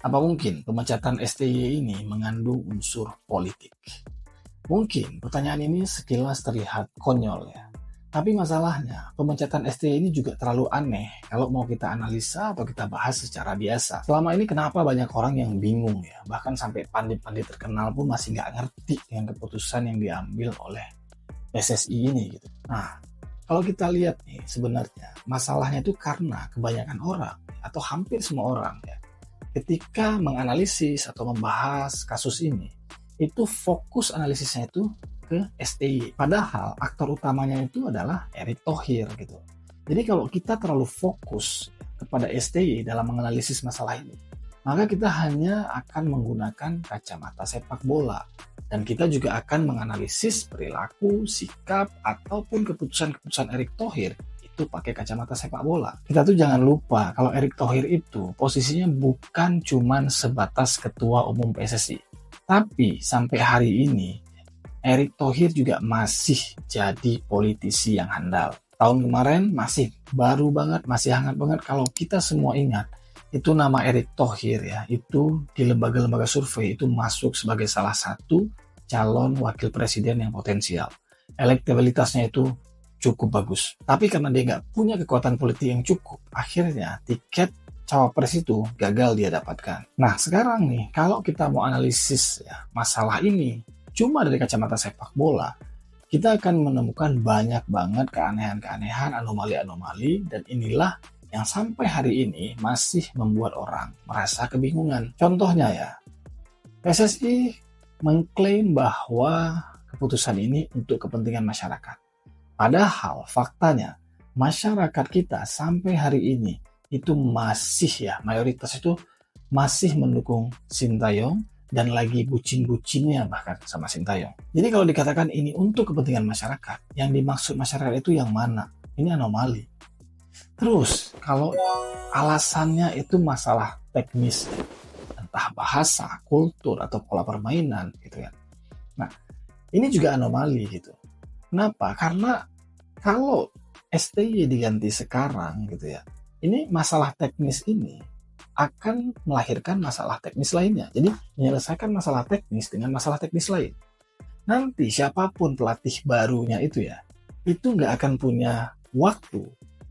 Apa mungkin pemecatan STY ini mengandung unsur politik? Mungkin pertanyaan ini sekilas terlihat konyol ya. Tapi masalahnya, pemecatan STY ini juga terlalu aneh kalau mau kita analisa atau kita bahas secara biasa. Selama ini kenapa banyak orang yang bingung ya, bahkan sampai pandit-pandit terkenal pun masih nggak ngerti dengan keputusan yang diambil oleh PSSI ini gitu. Nah, kalau kita lihat nih sebenarnya masalahnya itu karena kebanyakan orang atau hampir semua orang ya, ketika menganalisis atau membahas kasus ini, itu fokus analisisnya itu ke STY. Padahal aktor utamanya itu adalah Erick Thohir gitu. Jadi kalau kita terlalu fokus kepada STY dalam menganalisis masalah ini, maka kita hanya akan menggunakan kacamata sepak bola. Dan kita juga akan menganalisis perilaku, sikap, ataupun keputusan-keputusan Erick Thohir itu pakai kacamata sepak bola. Kita tuh jangan lupa kalau Erick Thohir itu posisinya bukan cuman sebatas ketua umum PSSI. Tapi sampai hari ini Erick Thohir juga masih jadi politisi yang handal. Tahun kemarin masih baru banget, masih hangat banget kalau kita semua ingat. Itu nama Erick Thohir ya, itu di lembaga-lembaga survei itu masuk sebagai salah satu calon wakil presiden yang potensial. Elektabilitasnya itu cukup bagus. Tapi karena dia nggak punya kekuatan politik yang cukup, akhirnya tiket cawapres itu gagal dia dapatkan. Nah sekarang nih, kalau kita mau analisis ya, masalah ini cuma dari kacamata sepak bola, kita akan menemukan banyak banget keanehan-keanehan, anomali-anomali, dan inilah yang sampai hari ini masih membuat orang merasa kebingungan. Contohnya ya, PSSI mengklaim bahwa keputusan ini untuk kepentingan masyarakat. Padahal faktanya masyarakat kita sampai hari ini itu masih ya, mayoritas itu masih mendukung Sintayong dan lagi bucin-bucinnya bahkan sama Sintayong. Jadi kalau dikatakan ini untuk kepentingan masyarakat, yang dimaksud masyarakat itu yang mana? Ini anomali. Terus kalau alasannya itu masalah teknis, entah bahasa, kultur, atau pola permainan gitu ya. Nah, ini juga anomali gitu. Kenapa? Karena kalau STY diganti sekarang gitu ya, ini masalah teknis ini akan melahirkan masalah teknis lainnya. Jadi menyelesaikan masalah teknis dengan masalah teknis lain. Nanti siapapun pelatih barunya itu ya, itu nggak akan punya waktu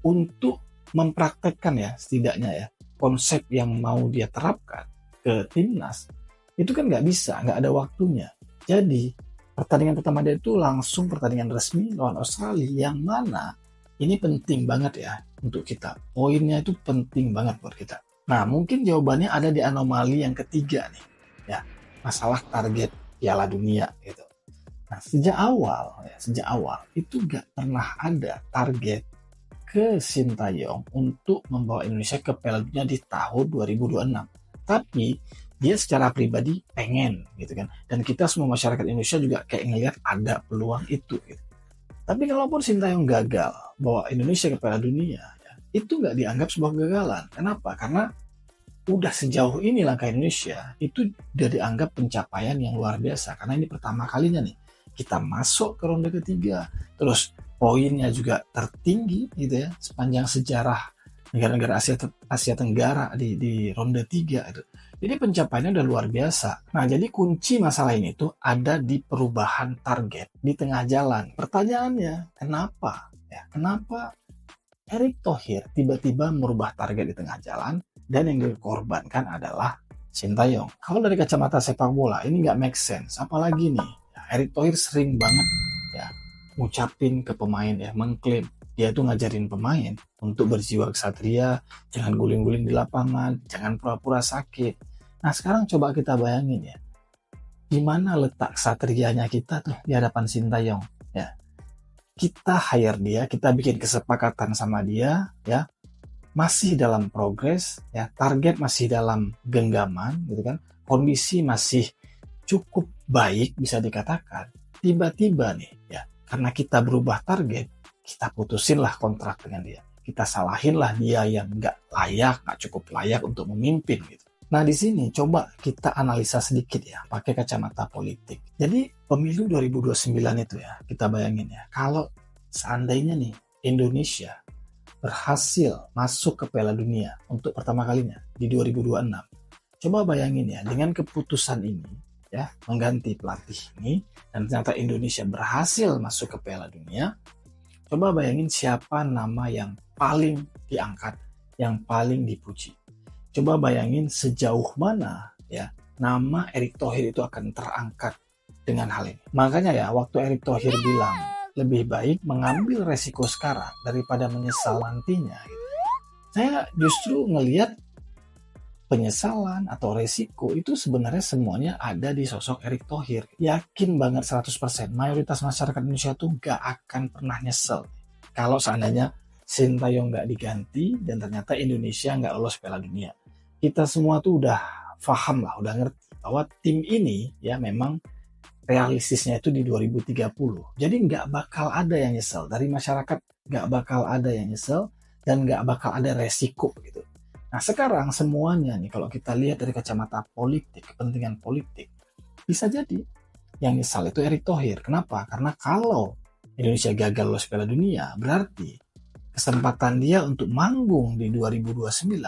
untuk mempraktekkan ya, setidaknya ya, konsep yang mau dia terapkan ke timnas. Itu kan nggak bisa, nggak ada waktunya. Jadi pertandingan pertama dia itu langsung pertandingan resmi lawan Australia, yang mana ini penting banget ya untuk kita. Poinnya itu penting banget buat kita. Nah, mungkin jawabannya ada di anomali yang ketiga nih. Ya, masalah target Piala Dunia gitu. Nah, sejak awal itu gak pernah ada target ke Sintayong untuk membawa Indonesia ke Piala Dunia di tahun 2026. Tapi dia secara pribadi pengen gitu kan. Dan kita semua masyarakat Indonesia juga kayak ngelihat ada peluang itu gitu. Tapi kalaupun Sintayong gagal bawa Indonesia ke Piala Dunia, ya, itu nggak dianggap sebuah kegagalan. Kenapa? Karena udah sejauh ini langkah Indonesia itu udah dianggap pencapaian yang luar biasa. Karena ini pertama kalinya nih kita masuk ke ronde ketiga. Terus poinnya juga tertinggi gitu ya sepanjang sejarah negara-negara Asia Tenggara di ronde 3 itu. Jadi pencapaiannya udah luar biasa. Nah, jadi kunci masalah ini tuh ada di perubahan target di tengah jalan. Pertanyaannya, kenapa? Ya, kenapa Erick Thohir tiba-tiba merubah target di tengah jalan dan yang dikorbankan adalah Sintayong? Kalau dari kacamata sepak bola ini nggak make sense. Apalagi nih, ya, Erick Thohir sering banget ya ngucapin ke pemain ya, mengklaim dia tuh ngajarin pemain untuk berjiwa ksatria, jangan guling-guling di lapangan, jangan pura-pura sakit. Nah sekarang coba kita bayangin ya, di mana letak ksatrianya kita tuh di hadapan Sintayong ya. Kita hire dia, kita bikin kesepakatan sama dia ya, masih dalam progres ya, target masih dalam genggaman gitu kan, kondisi masih cukup baik bisa dikatakan. Tiba-tiba nih ya, karena kita berubah target, kita putusinlah kontrak dengan dia. Kita salahinlah dia yang nggak layak, nggak cukup layak untuk memimpin gitu. Nah di sini coba kita analisa sedikit ya, pakai kacamata politik. Jadi pemilu 2029 itu ya, kita bayangin ya, kalau seandainya nih Indonesia berhasil masuk ke Piala Dunia untuk pertama kalinya di 2026, Coba bayangin ya, dengan keputusan ini, ya, mengganti pelatih ini, dan ternyata Indonesia berhasil masuk ke Piala Dunia, coba bayangin siapa nama yang paling diangkat, yang paling dipuji. Coba bayangin sejauh mana ya nama Erick Thohir itu akan terangkat dengan hal ini. Makanya ya, waktu Erick Thohir bilang lebih baik mengambil resiko sekarang daripada menyesal nantinya, gitu. Saya justru ngelihat penyesalan atau resiko itu sebenarnya semuanya ada di sosok Erick Thohir. Yakin banget 100%, mayoritas masyarakat Indonesia tuh gak akan pernah nyesel kalau seandainya Sintayong gak diganti dan ternyata Indonesia gak lolos Piala Dunia. Kita semua tuh udah paham lah, udah ngerti bahwa tim ini ya memang realistisnya itu di 2030. Jadi gak bakal ada yang nyesel. Dari masyarakat gak bakal ada yang nyesel dan gak bakal ada resiko gitu. Nah sekarang semuanya nih kalau kita lihat dari kacamata politik, kepentingan politik, bisa jadi yang nyesal itu Erick Thohir. Kenapa? Karena kalau Indonesia gagal lolos Piala Dunia, berarti kesempatan dia untuk manggung di 2029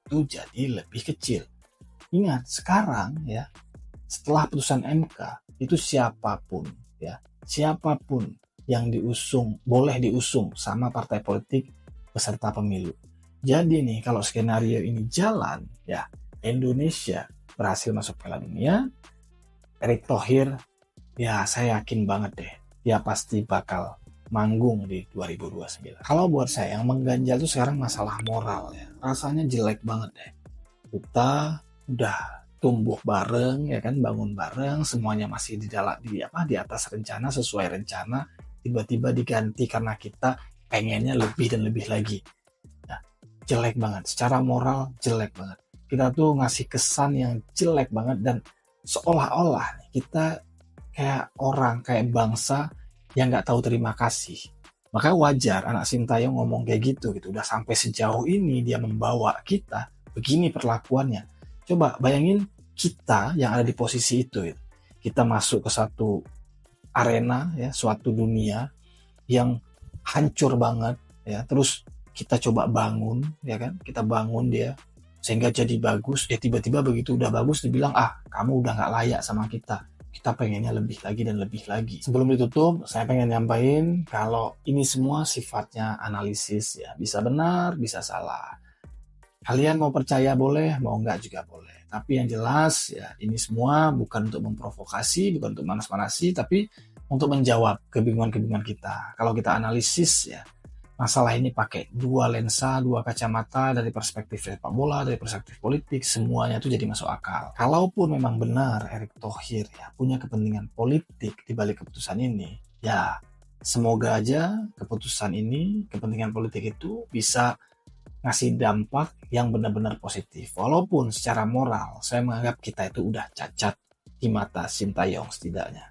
itu jadi lebih kecil. Ingat, sekarang ya, setelah putusan MK, itu siapapun yang diusung, boleh diusung sama partai politik peserta pemilu. Jadi nih, kalau skenario ini jalan, ya Indonesia berhasil masuk Piala Dunia, Erick Thohir, ya saya yakin banget deh, dia pasti bakal manggung di 2029. Kalau buat saya, yang mengganjal itu sekarang masalah moral ya. Rasanya jelek banget deh. Kita udah tumbuh bareng, ya kan, bangun bareng, semuanya masih di atas rencana, sesuai rencana, tiba-tiba diganti karena kita pengennya lebih dan lebih lagi. Jelek banget, secara moral jelek banget. Kita tuh ngasih kesan yang jelek banget dan seolah-olah kita kayak orang, kayak bangsa yang nggak tahu terima kasih. Maka wajar anak Sintayong ngomong kayak gitu. Udah sampai sejauh ini dia membawa kita, begini perlakuannya. Coba bayangin kita yang ada di posisi itu. Kita masuk ke satu arena, ya, suatu dunia yang hancur banget, ya. Terus kita coba bangun, ya kan? Kita bangun dia sehingga jadi bagus. Ya tiba-tiba begitu udah bagus dibilang, kamu udah nggak layak sama kita. Kita pengennya lebih lagi dan lebih lagi. Sebelum ditutup, saya pengen nyampain kalau ini semua sifatnya analisis ya. Bisa benar, bisa salah. Kalian mau percaya boleh, mau enggak juga boleh. Tapi yang jelas ya ini semua bukan untuk memprovokasi, bukan untuk manas-manasi, tapi untuk menjawab kebingungan-kebingungan kita. Kalau kita analisis ya, masalah ini pakai dua lensa, dua kacamata dari perspektif sepak bola, dari perspektif politik, semuanya itu jadi masuk akal. Kalaupun memang benar Erick Thohir ya punya kepentingan politik di balik keputusan ini, ya semoga aja keputusan ini, kepentingan politik itu bisa ngasih dampak yang benar-benar positif. Walaupun secara moral saya menganggap kita itu udah cacat di mata Sintayong setidaknya.